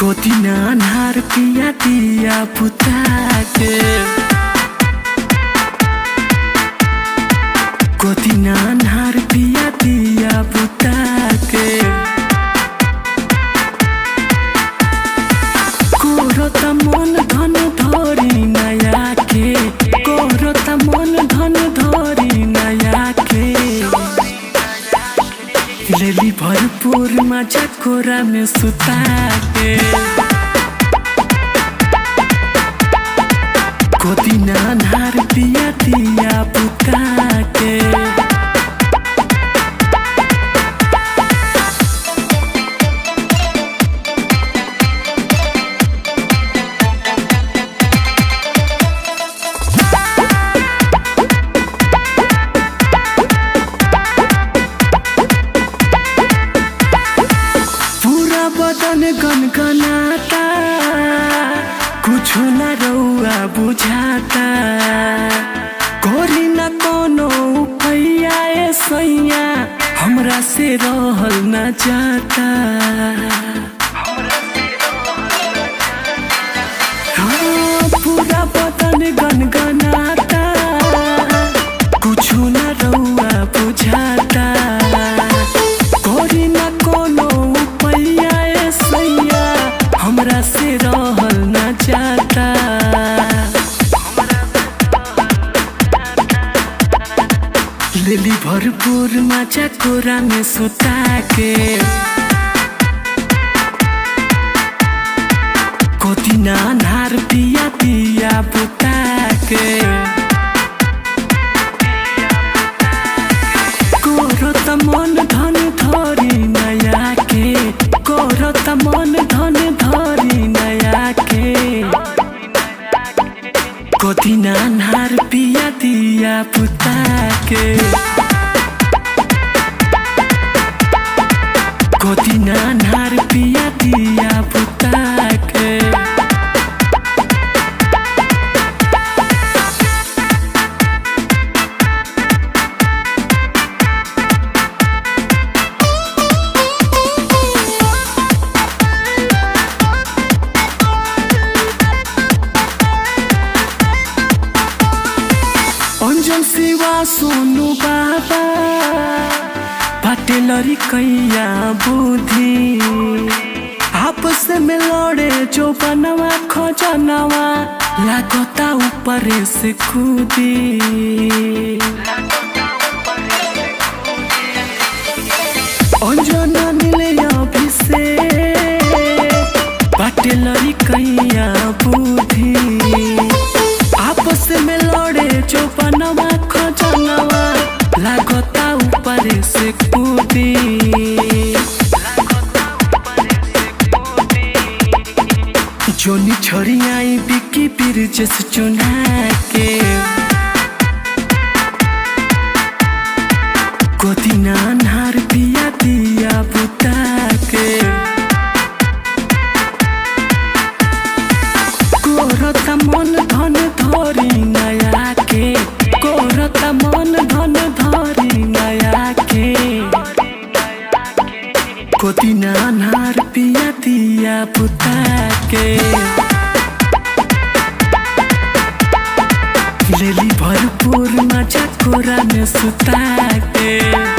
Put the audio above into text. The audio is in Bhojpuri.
कोदिन अन्हार पिया दिया बुता के कोदिन अन्हार पिया दिया बुता के कोरत मन धन धरी नया के कोरत मन धन धरी नया के लेली भरपूर मजा कोरा में सुता के कोदिन अन्हार पिया दिया बुता के बदन गनगनाता कुछ न रउआ बुझाता कोरी न कोनो उपाया ए सैया हमरा से रहल न जाता हाँ, पूरा बदन गनगनाता कुछ न रउआ बुझाता कोरी न कोनो हमरा से रहल न जाता लेली भरपूर मजा कोरा में सुता के कोदिन अन्हार पिया दिया बुता के कोरत मन धन धरी नया के कोरत मन धन धरी नया के कोदिन अन्हार पिया दिया बुता के कोदिन अन्हार पिया दिया बुता के अंजन शिवा सोनू बाबा पटेलरी कैया बुद्धि आपस में लड़े जो बनवा खजनवा लागता ऊपर से कूदी अंजन नीले अभिषेक पटेलरी कैया बुद्धि आपस में लड़े जो बनवा खजनवा लागता ऊपर से कूदी जोनी छोड़ी आई बिकी बिरजस चुना के कोदिन अन्हार पिया दिया बुता के कोरत मन धन धरी नया के कोरत मन धन धरी नया के कोदिन अन्हार पिया दिया बुता के लेली भरपूर मजा कोरा में सुता के।